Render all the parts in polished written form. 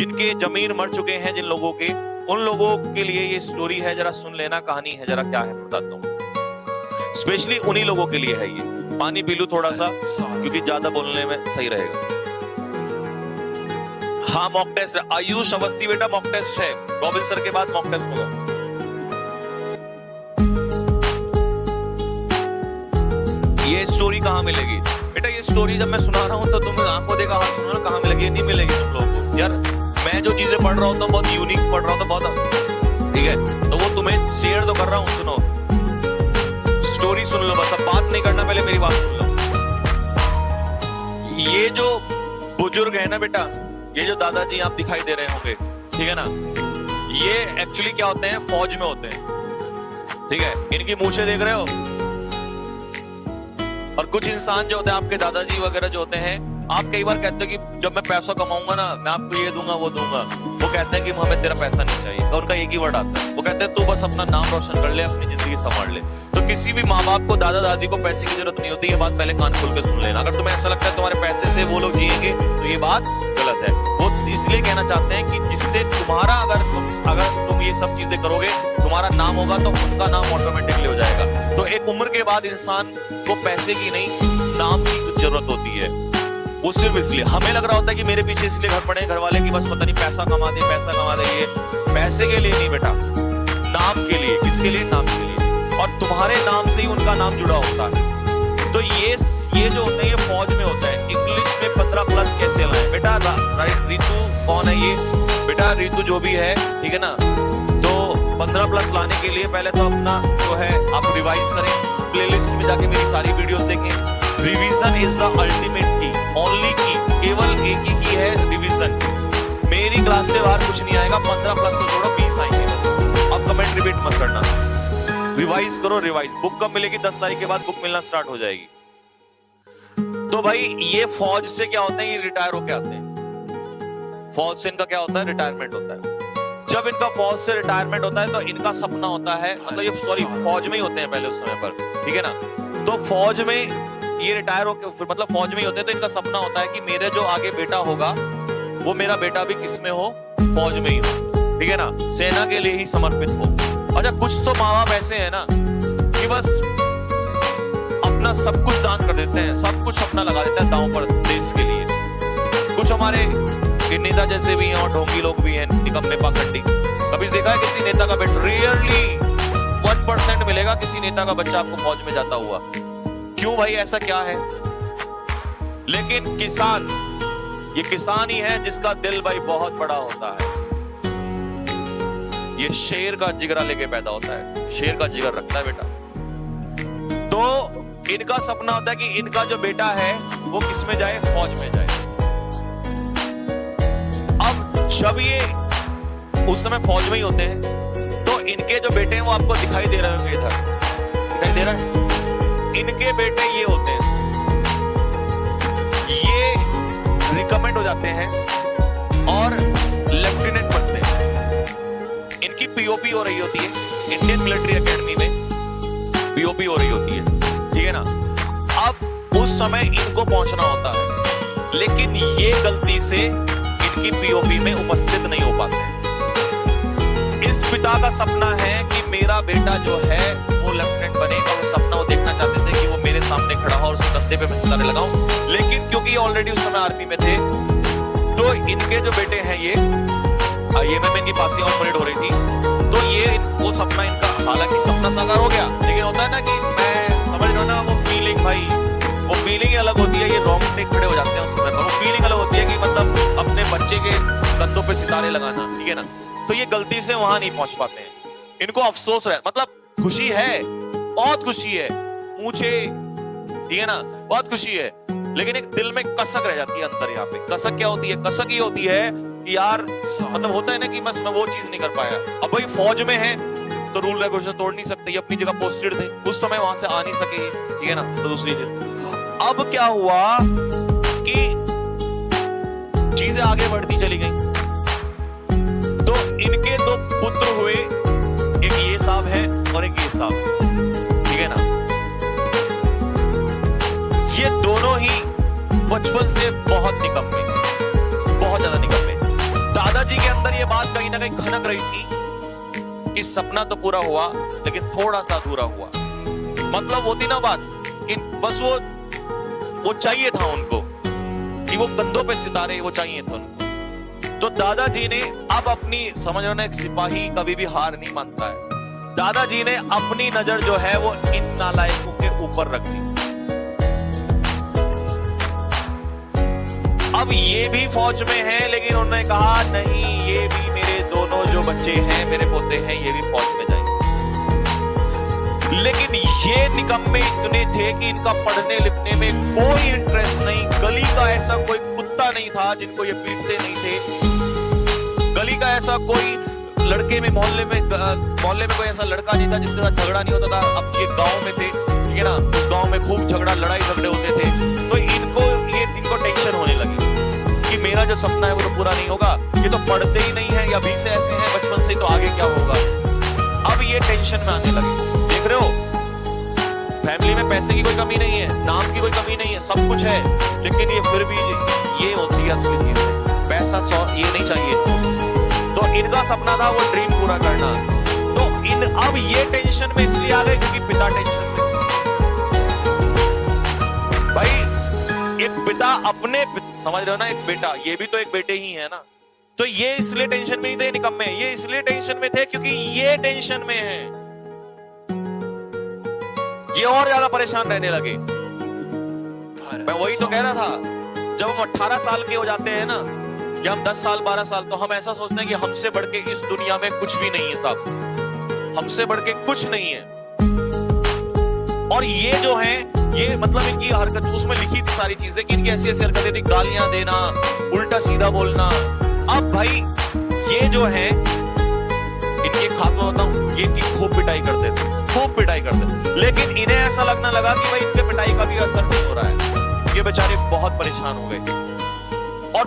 जिनके जमीर मर चुके हैं, जिन लोगों के, उन लोगों के लिए ये स्टोरी है। जरा सुन लेना, कहानी है, जरा क्या है बताता हूँ। स्पेशली उन्हीं लोगों के लिए है ये। पानी पी लूं थोड़ा सा, क्योंकि ज्यादा बोलने में सही रहेगा। हाँ, मॉक टेस्ट। आयुष अवस्थी बेटा मॉक टेस्ट है, रॉबिन सर के बाद मॉक टेस्ट होगा। ये स्टोरी कहाँ मिलेगी बेटा? ये स्टोरी जब मैं सुना रहा हूँ तो तुम आंखों देखा हाथ सुनो, कहाँ मिलेगी? नहीं मिलेगी तुम लोगों को यार। मैं जो चीजें पढ़ रहा होता हूँ बहुत यूनिक पढ़ रहा हूँ, तो बहुत ठीक है, तो वो तुम्हें शेयर तो कर रहा हूँ। सुनो, स्टोरी सुन लो बस, अब बात नहीं करना, पहले मेरी बात सुन लो। ये जो बुजुर्ग है ना बेटा, ये जो दादाजी आप दिखाई दे रहे होंगे, ठीक है ना, ये एक्चुअली क्या होते हैं? फौज में होते हैं, ठीक है। इनकी मूछें देख रहे हो? और कुछ इंसान जो होते हैं आपके दादाजी वगैरह जो होते हैं, आप कई बार कहते हो कि जब मैं पैसा कमाऊंगा ना, मैं आपको ये दूंगा वो दूंगा। वो कहते हैं कि हमें तेरा पैसा नहीं चाहिए, तो उनका एक ही वर्ड आता है, वो कहते हैं तू बस अपना नाम रोशन कर ले, अपनी जिंदगी संभाल ले। तो किसी भी माँ बाप को, दादा दादी को पैसे की जरूरत नहीं होती। ये बात पहले कान खोल के सुन लेना। अगर तुम्हें ऐसा लगता है तुम्हारे पैसे से वो लोग जिएंगे, तो ये बात गलत है। वो इसलिए कहना चाहते हैं कि जिससे तुम्हारा, अगर तुम ये सब चीजें करोगे, तुम्हारा नाम होगा तो उनका नाम ऑटोमेटिकली हो जाएगा। तो एक उम्र के बाद इंसान को पैसे की नहीं, नाम की जरूरत होती है। वो सिर्फ इसलिए हमें लग रहा होता है कि मेरे पीछे इसलिए घर पड़े घर वाले, कि बस पता नहीं पैसा कमा दे, पैसा कमा दे। ये पैसे के लिए नहीं बेटा, नाम के लिए। किसके लिए? नाम के लिए। और तुम्हारे नाम से ही उनका नाम जुड़ा होता है। तो ये जो होते हैं, ये फौज में होता है। इंग्लिश में 15+ कैसे लाएं बेटा? राइट, रितु कौन है ये बेटा? रितु जो भी है, ठीक है ना। तो 15+ लाने के लिए पहले तो अपना जो है आप रिवाइज करें, प्लेलिस्ट में जाके मेरी सारी वीडियोस देखें। रिवीजन इज द अल्टीमेट की, ओनली की, केवल एक ही की है रिवीजन। मेरी क्लास से बाहर कुछ नहीं आएगा। 15+ तो छोड़ो, 20 आएंगे बस। अब कमेंट रिपीट मत करना, रिवाइज करो। रिवाइज बुक कब मिलेगी? 10 तारीख के बाद बुक मिलना स्टार्ट हो जाएगी। तो भाई ये फौज से क्या होते हैं? ये रिटायर होके आते हैं। फौज से इनका क्या होता है? रिटायरमेंट होता है। जब इनका फौज से रिटायरमेंट होता है तो इनका सपना होता है, मतलब ये फौज में ही होते हैं पहले उस समय पर, ठीक है ना। तो फौज में ये रिटायर होकर, मतलब फौज में ही होते हैं, तो इनका सपना होता है कि मेरे जो आगे बेटा होगा, वो मेरा बेटा भी किसमें हो? फौज में ही हो, ठीक है ना, सेना के लिए ही समर्पित हो। अच्छा, कुछ तो माँ बाप ऐसे है ना कि बस अपना सब कुछ दान कर देते हैं, सब कुछ अपना लगा देते हैं दांव पर देश के लिए। कुछ हमारे नेता जैसे भी हैं और ढोंगी लोग भी हैं, निकम्मे पाखंडी। कभी देखा है किसी नेता का बेटा? रियरली 1% मिलेगा किसी नेता का बच्चा आपको फौज में जाता हुआ। क्यों भाई, ऐसा क्या है? लेकिन किसान, ये किसान ही है जिसका दिल भाई बहुत बड़ा होता है। ये शेर का जिगरा लेके पैदा होता है, शेर का जिगर रखता है बेटा। तो इनका सपना होता है कि इनका जो बेटा है वो किस में जाए? फौज में जाए। अब जब ये उस समय फौज में ही होते हैं, तो इनके जो बेटे हैं वो आपको दिखाई दे रहे होंगे, इधर दिखाई दे रहा है। इनके बेटे ये होते हैं, ये रिकमेंड हो जाते हैं और लेफ्टिनेंट बनते हैं। इनकी पीओपी हो रही होती है, इंडियन मिलिट्री एकेडमी में पीओपी हो रही होती है, ठीक है ना। अब उस समय इनको पहुंचना होता है, लेकिन ये गलती से इनकी पीओपी में उपस्थित नहीं हो पाते हैं। इस पिता का सपना है कि मेरा बेटा जो है वो लेफ्टिनेंट बने, और वो सपना वो देखना चाहते थे कि वो मेरे सामने खड़ा हो और उसके कंधे पे मैं सितारे लगाऊं। लेकिन क्योंकि ऑलरेडी उस समय आर्मी में थे, तो इनके जो बेटे हैं ये में इनकी पासिंग आउट परेड हो रही थी, तो ये वो सपना इनका, हालांकि सपना साकार हो गया, लेकिन होता है ना कि मैं समझ रहा हूं ना, वो फीलिंग भाई, वो फीलिंग अलग होती है। ये रोंगटे खड़े हो जाते हैं उस समय पर। वो फीलिंग अलग होती है कि मतलब अपने बच्चे के कंधों पे सितारे लगाना, ठीक है ना। तो ये गलती से वहां नहीं पहुंच पाते हैं। इनको अफसोस है, मतलब खुशी है, बहुत खुशी है, पूछे, ठीक है ना, बहुत खुशी है, लेकिन एक दिल में कसक रह जाती है अंदर। यहाँ पे कसक क्या होती है? कसक ये होती है कि यार, मतलब होता है ना कि बस मैं वो चीज नहीं कर पाया। अब भाई फौज में है तो रूल रेगुलेशन तोड़ नहीं सकते, ये अपनी जगह पोस्टेड थे, उस समय वहां से आ नहीं सके, ठीक है ना। तो दूसरी चीज, अब क्या हुआ कि चीजें आगे बढ़ती चली गई। तो इनके दो पुत्र हुए, एक ये साहब है और एक ये साहब है, ठीक है ना। ये दोनों ही बचपन से बहुत निकम्मे, बहुत ज्यादा निकम्मे। दादाजी के अंदर ये बात कहीं ना कहीं खनक रही थी कि सपना तो पूरा हुआ लेकिन थोड़ा सा अधूरा हुआ। मतलब होती ना बात कि बस वो चाहिए था उनको कि वो कंधों पे सितारे, वो चाहिए था उनको। तो दादाजी ने अब अपनी, समझ रहे ना, एक सिपाही कभी भी हार नहीं मानता है। दादाजी ने अपनी नजर जो है वो इन नालायकों के ऊपर रख दी। अब ये भी फौज में है, लेकिन उन्होंने कहा नहीं, ये भी मेरे दोनों जो बच्चे हैं, मेरे पोते हैं, ये भी फौज में जाएंगे। लेकिन ये निकम्मे इतने थे कि इनका पढ़ने लिखने में कोई इंटरेस्ट नहीं। गली का ऐसा कोई कुत्ता नहीं था जिनको ये पीटते नहीं थे। गली का ऐसा कोई लड़के में, मोहल्ले में कोई ऐसा लड़का नहीं था जिसके साथ झगड़ा नहीं होता था। अब ये गांव में थे, ठीक है ना, उस गांव में खूब लड़ाई झगड़े होते थे। तो इनको टेंशन होने लगी कि मेरा जो सपना है वो तो पूरा नहीं होगा, ये तो पढ़ते ही नहीं है या भी से ऐसे हैं बचपन से, तो आगे क्या होगा। अब ये टेंशन में आने लगे। देख रहे हो, फैमिली में पैसे की कोई कमी नहीं है, नाम की कोई कमी नहीं है, सब कुछ है, लेकिन ये फिर भी ये होती है असली चीज। पैसा ये नहीं चाहिए। तो इनका सपना था वो ड्रीम पूरा करना। तो अब ये टेंशन में इसलिए आ गए क्योंकि पिता टेंशन में। भाई एक पिता अपने, समझ रहे हो ना, एक बेटा, ये भी तो एक बेटे ही है ना। तो ये इसलिए टेंशन में नहीं थे निकम्मे, ये इसलिए टेंशन में थे क्योंकि ये टेंशन में है। ये और ज्यादा परेशान रहने लगे। मैं वही तो कह रहा था, जब हम 18 साल के हो जाते हैं ना, या हम 10 साल 12 साल, तो हम ऐसा सोचते हैं कि हमसे बढ़ के इस दुनिया में कुछ भी नहीं है साहब, हमसे बढ़ के कुछ नहीं है। और ये जो है, ये मतलब इनकी हरकत, उसमें लिखी थी सारी चीजें कि इनकी ऐसी ऐसी हरकतें थी, गालियां देना, उल्टा सीधा बोलना। अब भाई ये जो है, इनकी खास बात बताऊं, ये इनकी खूब पिटाई करते थे, खूब पिटाई करते थे। लेकिन इन्हें ऐसा लगने लगा कि भाई इनके पिटाई का भी असर नहीं हो रहा है। ये बेचारे बहुत परेशान हो गए। और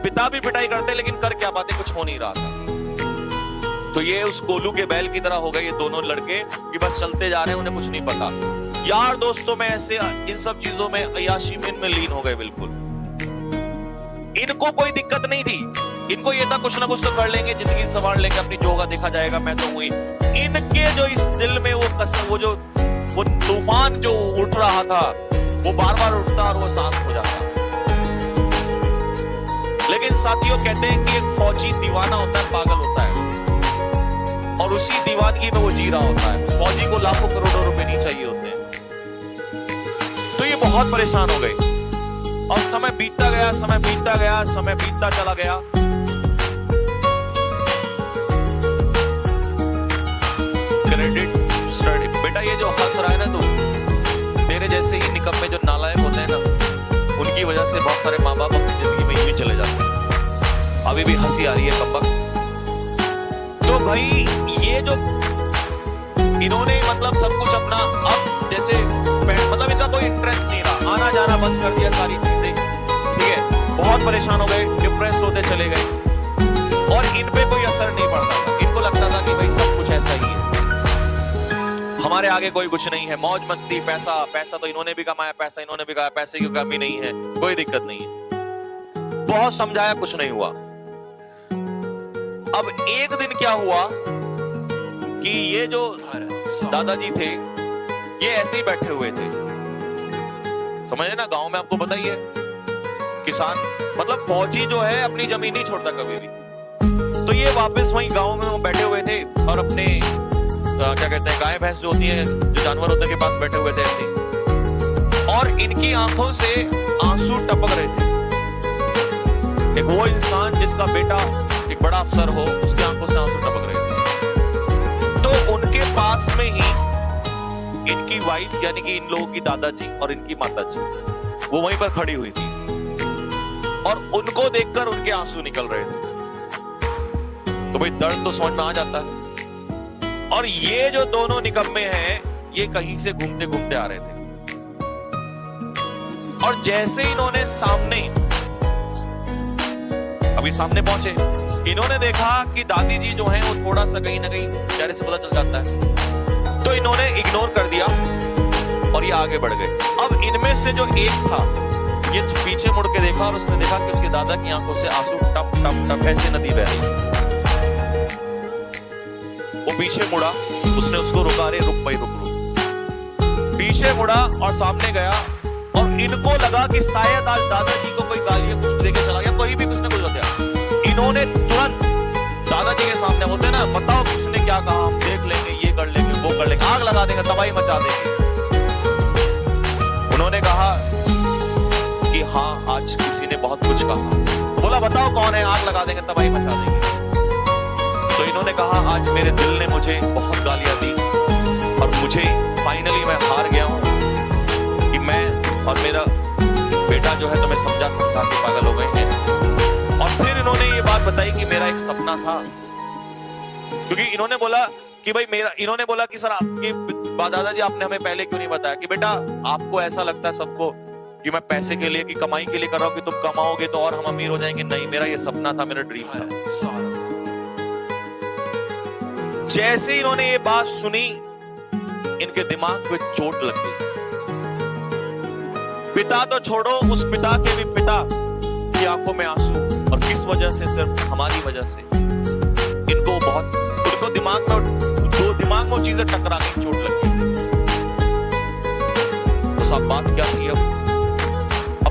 पिता भी पिटाई करते, लेकिन कर क्या पाते, कुछ हो नहीं रहा था। तो ये उस कोलू के बैल की तरह हो गए ये दोनों लड़के कि बस चलते जा रहे हैं, उन्हें कुछ नहीं पता। यार दोस्तों में ऐसे इन सब चीजों में, अय्याशी में लीन हो गए बिल्कुल। इनको कोई दिक्कत नहीं थी, इनको ये था कुछ ना कुछ तो कर लेंगे, जिंदगी संभाल लेंगे, अपनी जो होगा देखा जाएगा, मैं तो हुई। इनके जो इस दिल में वो तूफान जो उठ रहा था, वो बार बार उठता और वो शांत हो जाता। लेकिन साथियों, कहते हैं कि एक फौजी दीवाना होता है, पागल होता है, और उसी दीवानगी में वो जी रहा होता है। फौजी को लाखों करोड़ों रुपए नहीं चाहिए होते हैं। तो ये बहुत परेशान हो गए और समय बीतता गया, समय बीतता गया, समय बीतता चला गया। क्रेडिट स्टडी, बेटा ये जो हंस रहा है ना, तो तेरे जैसे ही निकम्मे जो नालायक होते हैं ना, उनकी वजह से बहुत सारे माँ बाप अपनी जिंदगी में यूं ही चले जाते हैं। अभी भी हंसी आ रही है कब। तो भाई ये जो इन्होंने मतलब सब कुछ अपना, अब जैसे मतलब इनका कोई इंटरेस्ट नहीं रहा, आना जाना बंद कर दिया सारी चीजें, ठीक है। बहुत परेशान हो गए, डिप्रेस होते चले गए, और इन पे कोई असर नहीं पड़ता था। इनको लगता था कि भाई सब कुछ ऐसा ही है, हमारे आगे कोई कुछ नहीं है, मौज मस्ती, पैसा पैसा तो इन्होंने भी कमाया, पैसा इन्होंने भी कमाया, पैसे की कमी नहीं है, कोई दिक्कत नहीं है। बहुत समझाया, कुछ नहीं हुआ। अब एक दिन क्या हुआ कि ये जो दादाजी थे, ये ऐसे ही बैठे हुए थे, समझे ना, गांव में आपको पता ही है, किसान मतलब फौजी जो है अपनी जमीन नहीं छोड़ता कभी भी। तो ये वापस वहीं गांव में वो बैठे हुए थे और अपने क्या कहते हैं, गाय भैंस जो होती है, जो जानवर होते हैं, के पास बैठे हुए थे ऐसे, और इनकी आंखों से आंसू टपक रहे थे। एक वो इंसान जिसका बेटा एक बड़ा अफसर हो, उसकी आंखों से आंसू टपक रहे थे। तो उनके पास में ही इनकी वाइफ, यानी कि इन लोगों की दादाजी और इनकी माताजी, वो वहीं पर खड़ी हुई थी, और उनको देखकर उनके आंसू निकल रहे थे। तो भाई दर्द तो समझ में आ जाता है। और ये जो दोनों निकम्मे हैं, ये कहीं से घूमते घूमते आ रहे थे, और जैसे इन्होंने अभी सामने पहुंचे, इन्होंने देखा कि दादी जी जो हैं वो थोड़ा सा कहीं ना कहीं चेहरे से पता चल जाता है, तो इन्होंने इग्नोर कर दिया और ये आगे बढ़ गए। अब इनमें से जो एक था, ये पीछे मुड़ के देखा और उसने देखा कि उसके दादा की आंखों से आंसू टप टप टप ऐसे नदी बह रही। वो पीछे मुड़ा, उसने उसको रुका, अरे रुक भाई रुक रुक। पीछे मुड़ा और सामने गया और इनको लगा कि शायद आज दादाजी को कोई गालियां कुछ देके चला गया, कोई भी कुछ न कुछ हो गया। इन्होंने तुरंत दादाजी के सामने, होते ना, बताओ किसने क्या कहा, हम देख लेंगे, ये कर लेंगे, वो कर लेंगे, आग लगा देंगे, तबाही मचा देंगे। उन्होंने कहा कि हाँ आज किसी ने बहुत कुछ कहा। बोला बताओ कौन है, आग लगा देंगे, तबाही मचा देंगे। तो इन्होंने कहा आज मेरे दिल ने मुझे बहुत गालियां दी और मुझे फाइनली मैं हार गया हूं कि मैं और मेरा बेटा जो है तुम्हें समझा समझा के पागल हो गए हैं। और फिर इन्होंने ये बात बताई कि मेरा एक सपना था, क्योंकि इन्होंने बोला कि भाई इन्होंने बोला कि सर आपके दादाजी आपने हमें पहले क्यों नहीं बताया कि बेटा आपको ऐसा लगता है सबको कि मैं पैसे के लिए, कि कमाई के लिए कर रहा हूं, कि तुम कमाओगे तो और हम अमीर हो जाएंगे। नहीं, मेरा ये सपना था, मेरा ड्रीम था। जैसे इन्होंने ये बात सुनी, इनके दिमाग पे चोट लग गई। पिता तो छोड़ो, उस पिता के भी पिता की आंखों में आंसू, और किस वजह से? सिर्फ हमारी वजह से। उनको दिमाग में वो चीजें टकरा गई, चोट लग गई। तो सब बात क्या थी? अब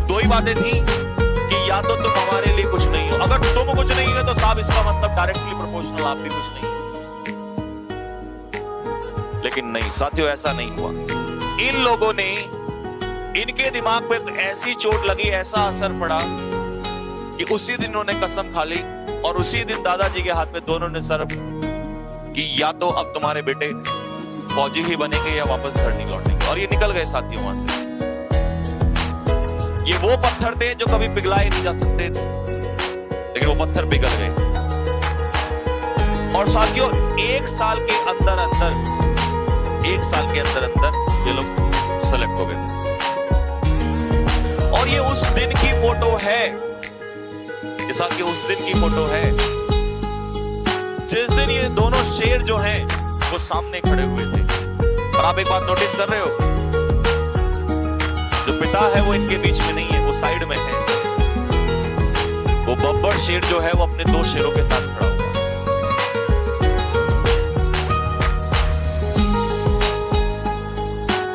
दो ही बातें थी कि या तो तुम हमारे लिए कुछ नहीं हो, अगर तुम कुछ नहीं हो तो साहब इसका मतलब डायरेक्टली प्रोपोर्शनल आप भी कुछ नहीं हो। लेकिन नहीं साथियों, ऐसा नहीं हुआ। इन लोगों ने, इनके दिमाग पे ऐसी चोट लगी, ऐसा असर पड़ा कि उसी दिन उन्होंने कसम खा ली और उसी दिन दादाजी के हाथ में दोनों ने सर कि या तो अब तुम्हारे बेटे फौजी ही बनेंगे या वापस घर नहीं लौटेंगे। और ये निकल गए साथियों वहां से। ये वो पत्थर थे जो कभी पिघलाए नहीं जा सकते थे, लेकिन वो पत्थर पिघल गए। और साथियों एक साल के अंदर ये लोग सेलेक्ट हो गए। और ये उस दिन की फोटो है, जैसा कि उस दिन की फोटो है जिस दिन ये दोनों शेर जो हैं वो सामने खड़े हुए थे। और आप एक बात नोटिस कर रहे हो, जो पिता है वो इनके बीच में नहीं है, वो साइड में है। वो बब्बर शेर जो है वो अपने दो शेरों के साथ खड़ा हुआ।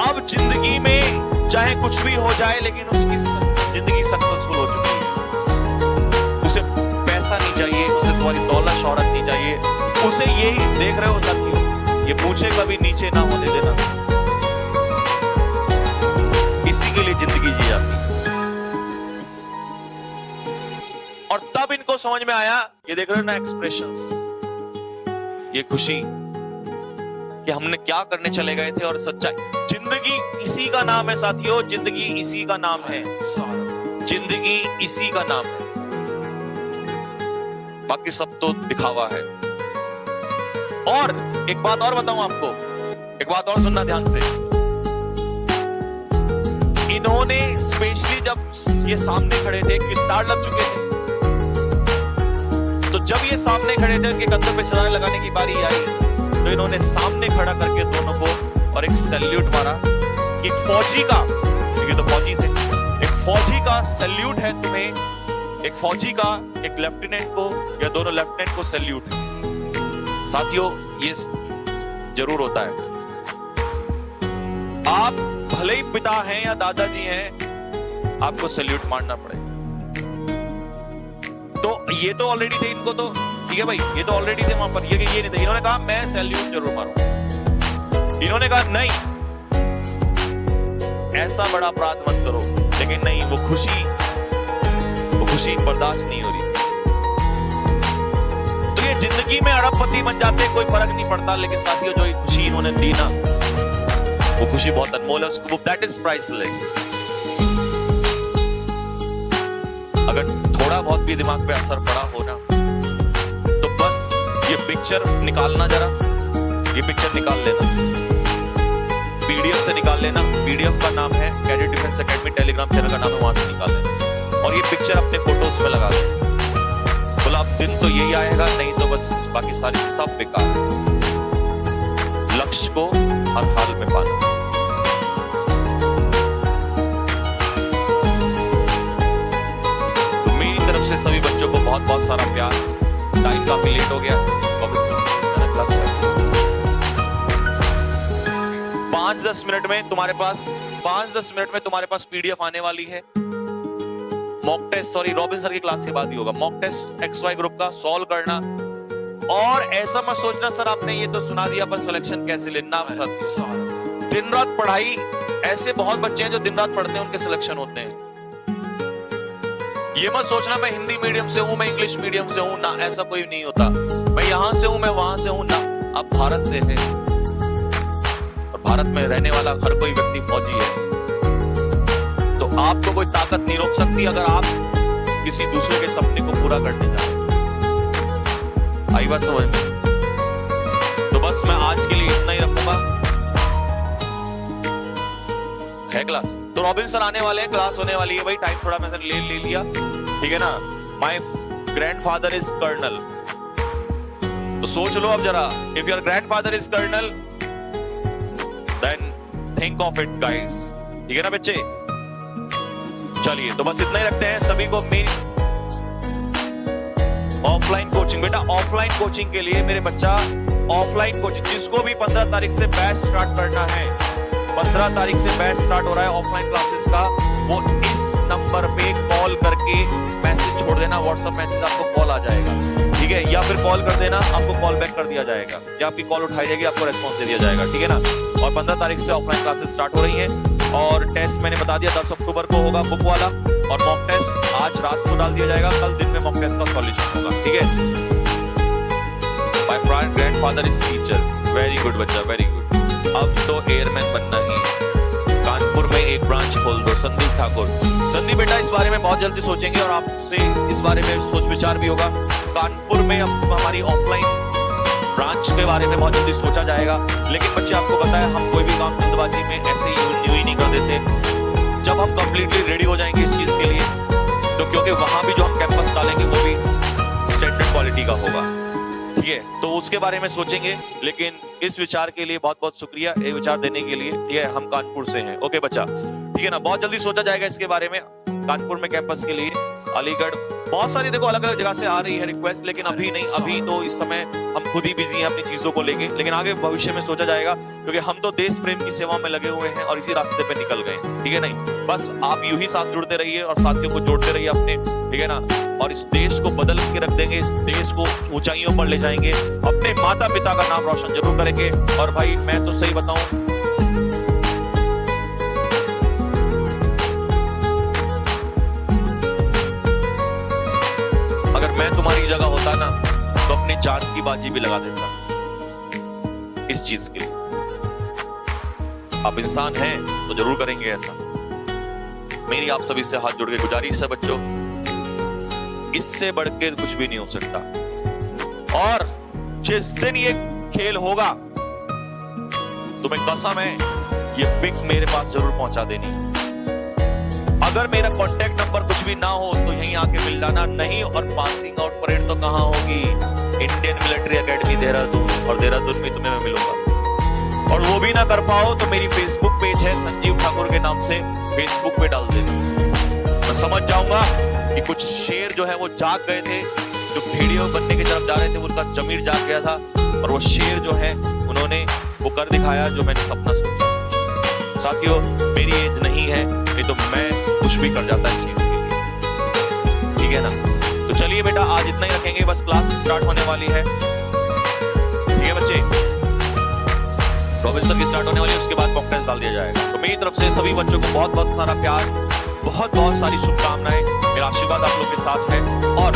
अब जिंदगी में चाहे कुछ भी हो जाए, लेकिन उसकी जिंदगी सक्सेसफुल हो चुकी है। उसे पैसा नहीं चाहिए, उसे तुम्हारी दौलत शौहरत नहीं चाहिए, उसे यही देख रहे हो साथियों, ये पूछे कभी नीचे ना होने देना, इसी के लिए जिंदगी जी जाती। और तब इनको समझ में आया, ये देख रहे हो ना एक्सप्रेशंस, ये खुशी कि हमने क्या करने चले गए थे। और सच्चाई, जिंदगी इसी का नाम है साथियों, जिंदगी इसी का नाम है, जिंदगी इसी का नाम है। बाकी सब तो दिखावा है। और एक बात और बताऊं आपको, एक बात और सुनना ध्यान से। इन्होंने स्पेशली जब ये सामने खड़े थे, कि स्टार लग चुके थे, तो जब ये सामने खड़े थे, उनके कंधों पे सजाएं लगाने की बारी आई, तो इन्होंने सामने खड़ा करके दोनों को और एक सैल्यूट मारा कि फौजी का, क्योंकि तो फौजी थे, एक फौजी का सैल्यूट है तुम्हें, एक फौजी का एक लेफ्टिनेंट को या दोनों लेफ्टिनेंट को सैल्यूट है। साथियों ये जरूर होता है, आप भले ही पिता हैं या दादाजी हैं, आपको सैल्यूट मारना पड़ेगा। तो ये तो ऑलरेडी थे, इनको तो ठीक है भाई, ये तो ऑलरेडी थे वहां पर, ये नहीं थे। इन्होंने कहा मैं सैल्यूट जरूर मारूंगा। इन्होंने कहा नहीं, ऐसा बड़ा अपराध मत करो। लेकिन नहीं, वो खुशी बर्दाश्त नहीं हो रही। तो ये जिंदगी में अरबपति बन जाते, कोई फर्क नहीं पड़ता। लेकिन साथियों जो खुशी इन्होंने दी ना, वो खुशी बहुत अनमोल है, उसको दैट इज प्राइसलेस। अगर थोड़ा बहुत भी दिमाग पे असर पड़ा हो ना, तो बस ये पिक्चर निकालना, जरा ये पिक्चर निकाल लेना, पीडीएफ से निकाल लेना। पीडीएफ का नाम है cadet defence academy, Telegram channel का नाम है, वहां से निकाल लेना। और ये पिक्चर अपने फोटोज में लगा देना। बोला अब दिन तो यही आएगा, नहीं तो बस बाकी सारी सब बेकार है। लक्ष्य को हर हाल में पाना। से सभी बच्चों को बहुत बहुत सारा प्यार। टाइम काफी लेट हो गया। 5-10 मिनट में तुम्हारे पास पीडीएफ आने वाली है। Mock test, sorry Robin sir की क्लास के बाद ही होगा। मॉक टेस्ट XY ग्रुप का सॉल्व करना। और ऐसा मत सोचना सर आपने ये तो सुना दिया पर सिलेक्शन कैसे लेना। दिन रात पढ़ाई, ऐसे बहुत बच्चे हैं जो दिन रात पढ़ते हैं उनके सिलेक्शन होते हैं। ये मत सोचना मैं हिंदी मीडियम से हूं, मैं इंग्लिश मीडियम से हूं ना, ऐसा कोई नहीं होता। मैं यहां से हूं, मैं वहां से हूं ना, आप भारत से हैं और भारत में रहने वाला हर कोई व्यक्ति फौजी है। तो आपको कोई ताकत नहीं रोक सकती अगर आप किसी दूसरे के सपने को पूरा करने जाए। आई बात समझ में? तो बस मैं आज के लिए इतना ही रखूंगा। है क्लास तो रॉबिन सर आने वाले हैं, क्लास होने वाली है भाई। टाइम थोड़ा मैं ले लिया, ठीक है ना। माय ग्रैंडफादर इज कर्नल, तो सोच लो अब जरा, if your grandfather is colonel then think of it guys, ठीक है ना बच्चे। चलिए तो बस इतना ही रखते हैं। सभी को मेरी ऑफलाइन कोचिंग, बेटा ऑफलाइन कोचिंग के लिए मेरे बच्चा, ऑफलाइन कोचिंग जिसको भी 15 तारीख से बैच स्टार्ट करना है, 15 तारीख से बैच स्टार्ट हो रहा है ऑफलाइन क्लासेस का, वो इस नंबर पे कॉल करके मैसेज छोड़ देना। व्हाट्सएप मैसेज आपको कॉल आ जाएगा, ठीक है, या फिर कॉल कर देना, आपको कॉल बैक कर दिया जाएगा, या आपकी कॉल उठाई जाएगी, आपको रेस्पॉन्स दे दिया जाएगा, ठीक है ना। और 15 तारीख से ऑफलाइन क्लासेस स्टार्ट हो रही हैं। और टेस्ट मैंने बता दिया 10 अक्टूबर को होगा बुक वाला, और मॉक टेस्ट आज रात को डाल दिया जाएगा, कल दिन में मॉक टेस्ट का सॉल्यूशन होगा, ठीक है। My grandfather is teacher, very good बच्चा, वेरी गुड। अब तो एयरमैन बनना ही, कानपुर में एक ब्रांच खोल दो। संदीप ठाकुर, संदीप बेटा इस बारे में बहुत जल्दी सोचेंगे और आपसे इस बारे में सोच विचार भी होगा। कानपुर में अब हमारी ऑफलाइन ब्रांच के बारे में बहुत जल्दी सोचा जाएगा। लेकिन बच्चे आपको पता है हम कोई भी काम जल्दबाजी में ऐसे ही नहीं कर देते। जब हम कंप्लीटली रेडी हो जाएंगे इस चीज के लिए, तो क्योंकि वहां भी जो हम कैंपस डालेंगे वो भी स्टैंडर्ड क्वालिटी का होगा, ठीक है, तो उसके बारे में सोचेंगे। लेकिन इस विचार के लिए बहुत बहुत शुक्रिया, ये विचार देने के लिए, ठीक है। हम कानपुर से हैं, ओके बच्चा, ठीक है ना। बहुत जल्दी सोचा जाएगा इसके बारे में, कानपुर में कैंपस के लिए। अलीगढ़, बहुत सारी देखो अलग अलग जगह से आ रही है रिक्वेस्ट, लेकिन अभी नहीं, अभी तो इस समय हम खुद ही बिजी हैं अपनी चीजों को लेके। लेकिन आगे भविष्य में सोचा जाएगा, क्योंकि हम तो देश प्रेम की सेवा में लगे हुए हैं और इसी रास्ते पे निकल गए, ठीक है नहीं। बस आप यूं ही साथ जुड़ते रहिए और साथियों को जोड़ते रहिए अपने, ठीक है ना। और इस देश को बदल के रख देंगे, इस देश को ऊंचाइयों पर ले जाएंगे, अपने माता पिता का नाम रोशन जरूर करेंगे। और भाई मैं तो सही बताऊं, अगर मैं तुम्हारी जगह होता ना तो अपनी जान की बाजी भी लगा देता इस चीज के लिए। आप इंसान हैं तो जरूर करेंगे ऐसा। मेरी आप सभी से हाथ जोड़ के गुजारिश है बच्चों, इससे बढ़ के कुछ भी नहीं हो सकता। और जिस दिन ये खेल होगा, तुम्हें कसम है ये पिक मेरे पास जरूर पहुंचा देनी। अगर मेरा कांटेक्ट नंबर कुछ भी ना हो तो यहीं आके मिल जाना। नहीं, और पासिंग आउट परेड तो कहां होगी, इंडियन मिलिट्री एकेडमी देहरादून, और देहरादून में तुम्हें मैं मिलूंगा। और वो भी ना कर पाओ तो मेरी फेसबुक पेज है संजीव ठाकुर के नाम से, फेसबुक पे डाल देना। मैं समझ जाऊंगा कि कुछ शेर जो है वो जाग गए थे, जो भेड़ियों बनने की तरफ जा रहे थे, उनका जमीर जाग गया था, और वो शेर जो है उन्होंने वो कर दिखाया जो मैंने सपना सोचा। साथियों मेरी एज नहीं है, नहीं तो मैं कुछ भी कर जाता इस चीज के लिए, ठीक है ना। तो चलिए बेटा आज इतना ही रखेंगे, बस क्लास स्टार्ट होने वाली है, ठीक है बच्चे। रॉबिन सर की स्टार्ट होने वाली है, उसके बाद मॉक टेस्ट डाल दिया जाएगा। तो मेरी तरफ से सभी बच्चों को बहुत बहुत सारा प्यार, बहुत बहुत सारी शुभकामनाएं, मेरा आशीर्वाद आप लोग के साथ है। और